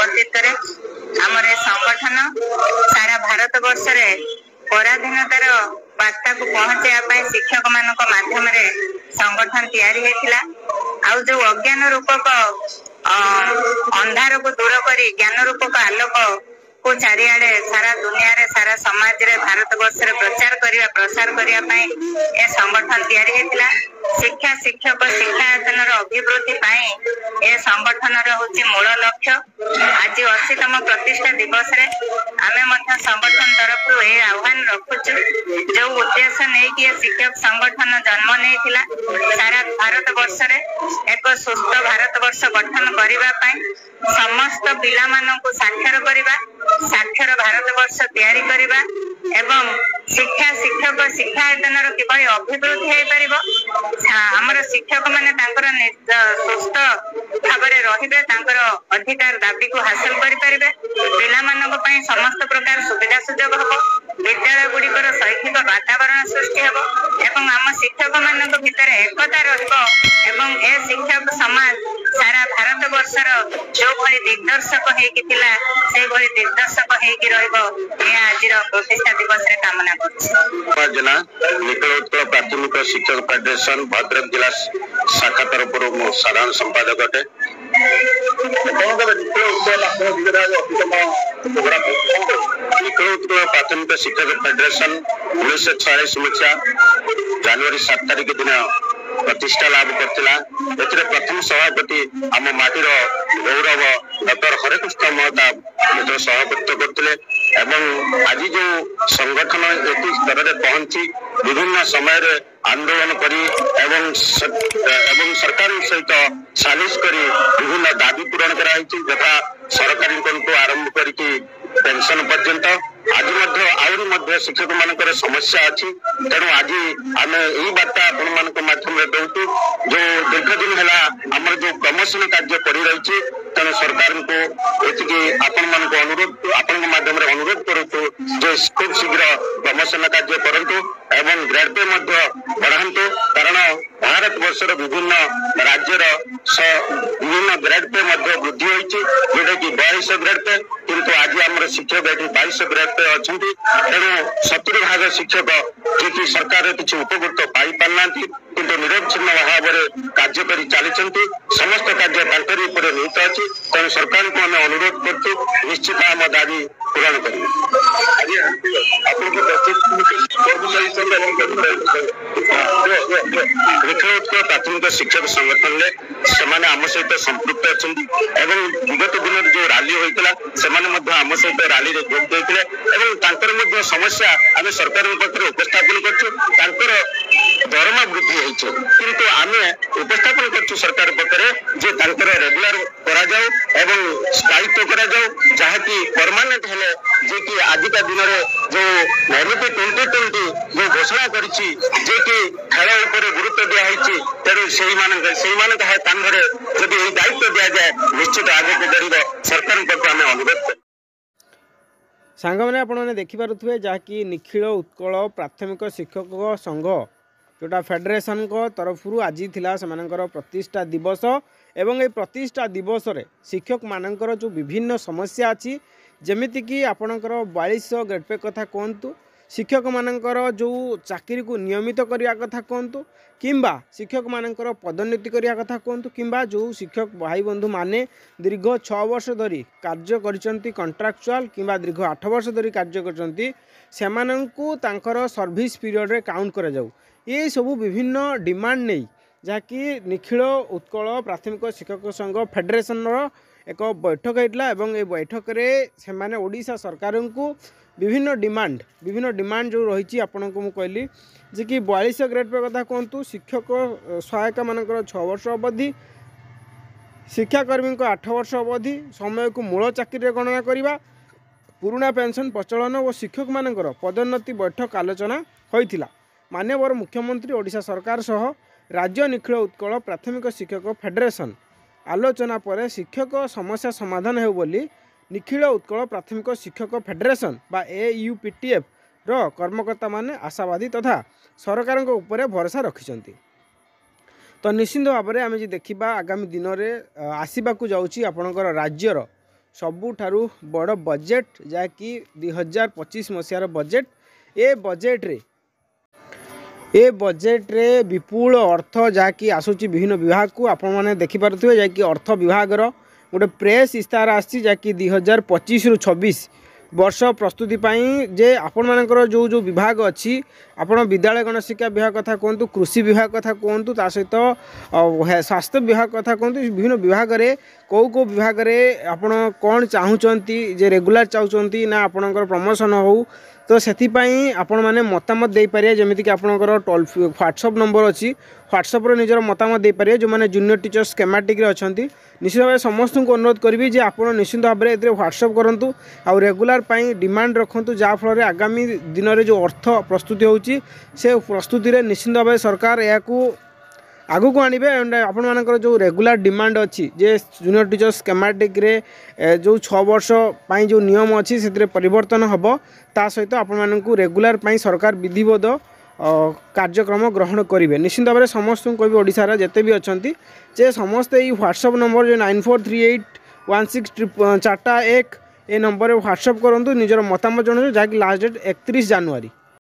नेतृत्व आमर ए संगठन सारा भारत वर्ष पराधीनतार वार्ता को पहुंचाई शिक्षक मान माध्यम संगठन तैयारी होता आउ जो अज्ञान रूपक अंधार को दूर कर ज्ञान रूपक आलोक को चारिआडे सारा दुनिया रे सारा समाज रे भारत वर्ष रे प्रचार करिया प्रसार करिया पई ए संगठन तैयारी हेतिला। शिक्षा शिक्षक शिक्षायतन रो अभिवृद्धि पई ए संगठन रो होची मूल लक्ष्य। आज 80तम प्रतिष्ठा दिवस रे आमे मध्य संगठन तरफ ए आह्वान रखुछु जो उद्देश्य नै कि शिक्षक संगठन जन्म नेथिला सारा भारत वर्ष रे एक सुस्थ भारत वर्ष गठन करिवा पई समस्त पिला मानकु साक्षर करिवा साक्षर भारत वर्ष तैयारी करिवा एवं शिक्षा शिक्षक शिक्षायतन किभली अभिवृद्धि हो पार आमर शिक्षक माने सुस्थ भाव रहिबे अधिकार दाबी को हासिल करि पारिबे पिला मानक पई समस्त प्रकार सुविधा सुजोग हबो विद्यालय गुड़िकर शैक्षिक वातावरण सृष्टि हबो एवं आम शिक्षक मानक भितर एकता रहिबो एवं ए शिक्षक समाज सारा भारत वर्षर जो भली दिग्दर्शक हेकि थिला से भली दिग्दर्शक हेकि रहइबो ए आजिर प्रतिष्ठा दिवस रे कामना करछि। जिला निखिल उत्कल प्राथमिक शिक्षक फेडरेशन भद्रक जिला शाखा तरफ साधारण संपादक अटे। निखिल उत्कल प्राथमिक शिक्षक फेडरेशन 1946 मसीहा जनवरी 7 तारिख दिन प्रतिष्ठा लाभ करथिला। एथिरे प्रथम सभापति आम माटीर गौरव डॉक्टर हरेकृष्ण महताब मित्र सभापतित्व करथिले एवं आज जो संगठन एति स्तर रे पहुंची विभिन्न समय रे आंदोलन करी एवं सरकार सहित सालिश करी विभिन्न दाबी पूरण कराइछि तथा सरकारी को आरंभ करी पेंशन पर्यंत आज आहुरी शिक्षक मान समस्या अच्छी तेणु आज आम यही बार्ता आपण मान माध्यम दौचु जो दीर्घ दिन है आमर जो प्रमोशन कार्य पड़ी रही तेणु सरकार को आपण मान अनुरोध आपण माध्यम अनुरोध करूँ जो खूब शीघ्र प्रमोशन कार्य करूँ एवं ग्रेड पे बढ़ातु कारण भारत वर्षर विभिन्न राज्यर विभिन्न ग्रेड पे वृद्धि होती जोटा कि 42 ग्रेड पे किंतु आज आम शिक्षक ये 22 ग्रेड पे अच्छा तेणु 70% शिक्षक जी कि सरकार किसी उपकृत पाई पारना किंतु निरवच्छिन्न भाव में कार्य कर चली समस्त कार्य निहित अच्छी तेणु सरकार को आम अनुरोध कर निश्चित आम दाबी पूरण कर निखिल उत्कल प्राथमिक शिक्षक संगठन से आम सहित संपृक्त अच्छा विगत दिन जो रैली होता से आम सहित रैली जोग देते समस्या आम सरकार उपस्थापन कर दरमा वृद्धि होती किंतु आम उपस्थापन कर सरकार पक्षरे जे रेगुलर करा स्थायित्व करा जहाँकि परमानेंट है जे कि आजिका दिन में जो नीति 2020 जो घोषणा करी जे कि खेल उपर गुरुत्व दिखाई तेणु से कांधे जब यही दायित्व दि जाए निश्चित आगे बढ़ सरकार आम अनुरोध सांग मैंने आपने देखिपे जहाँकि निखिल उत्कल प्राथमिक शिक्षक संघ जोटा फेडरेशन को तरफ आज थिला सेमानकर प्रतिष्ठा दिवस एवं ये प्रतिष्ठा दिवस रे शिक्षक मानकर जो विभिन्न समस्या अच्छी जमीती कि आपणकर 42 ग्रेड पे कथा कहतु शिक्षक मानकर जो चाकरी को नियमित करने कथा कहतु किंबा शिक्षक मानकर पदोन्नति करने कथा कहतु किंबा जो शिक्षक भाई बंधु माने दीर्घ 6 वर्ष धरी कार्य करिसंती कंट्राक्चुअल किंबा दीर्घ 8 वर्ष धरी कार्य करिसंती सेमानंकु तांकर सर्विस पीरियड रे काउंट करा जाऊ ये सबू विभिन्न डिमांड नहीं जहाँकि निखिल उत्कल प्राथमिक शिक्षक संघ फेडरेशन एक बैठक होता और ये बैठक में ओडिशा सरकार को विभिन्न डिमांड जो रही आपन को कहली जे कि 42 ग्रेड पे कथा कहतु शिक्षक सहायक मानकर 6 वर्ष अवधि शिक्षाकर्मी को 8 वर्ष अवधि समय को मूल चाकरी गणना करवा पुराना पेंशन प्रचलन और शिक्षक मानकर पदोन्नति बैठक आलोचना होइथिला। माननीय मुख्यमंत्री ओडिशा सरकार सह राज्य निखिल उत्कल प्राथमिक शिक्षक फेडरेशन आलोचना पर शिक्षक समस्या समाधान हो बोली निखिल उत्कल प्राथमिक शिक्षक फेडरेशन बा AUPTF रो कर्मकर्ता माने आशावादी तथा सरकार ऊपर भरोसा रखिछंती। तो निश्चित भाव में आम देखा आगामी दिन में आसवाक जाऊँगी आपणकर राज्यर सबुठारु बड़ बजेट जहाँकि 2025 मसीहार बजेट ए बजेट रे विपुल अर्थ जहाँकि आसूची विभिन्न विभाग को आपण मैंने देखिपे जहाँकि अर्थ विभाग गोटे प्रेस इस्ताहार आसी जहाँकि 2025 रु 26 वर्ष प्रस्तुति जे आपण मानकर जो जो विभाग अच्छी आपण विद्यालय गणशिक्षा विभाग कथा कहतु, कृषि विभाग कथा कहतु, ता सहित स्वास्थ्य विभाग कथा कहतु, विभिन्न विभाग रे कौ विभाग रे आपण कौन चाहूँगी जे रेगुलर चाहूँगी ना आपणकर प्रमोशन हो तो से आपण मैंने मतामत दे पारे जमीक कि आपणकर व्हाट्सअप नंबर अच्छी व्हाट्सअप निजर मतामत दे पारे जो मैंने जूनियर टीचर स्केमेटिक अच्छा निश्चित भाव समस्त को अनुरोध करी जे आप निश्चित भाव में व्हाट्सअप करूँ आउ रेगुलर डिमांड रखुँ जहाँफल आगामी दिन में जो अर्थ प्रस्तुति होची से प्रस्तुति रे निश्चित भाव सरकार या आगू को आणवे आपण मानकर जो रेगुलर डिमांड अच्छी जे जूनियर टीचर स्केमेटिक रे जो 6 वर्ष पाई जो नियम अच्छी से परिवर्तन हम ता सहित आपण मानक रेगुलर पाई सरकार विधिवत कार्यक्रम ग्रहण करेंगे। निश्चित भाव में समस्त को कहबी ओडिशार जेते भी अच्छी जे समस्ते ये व्हाट्सअप नंबर जो 94381641 ए नंबर व्हाट्सअप करूँ निजर मतामत जन जहाँकि लास्ट डेट 31 जनवरी।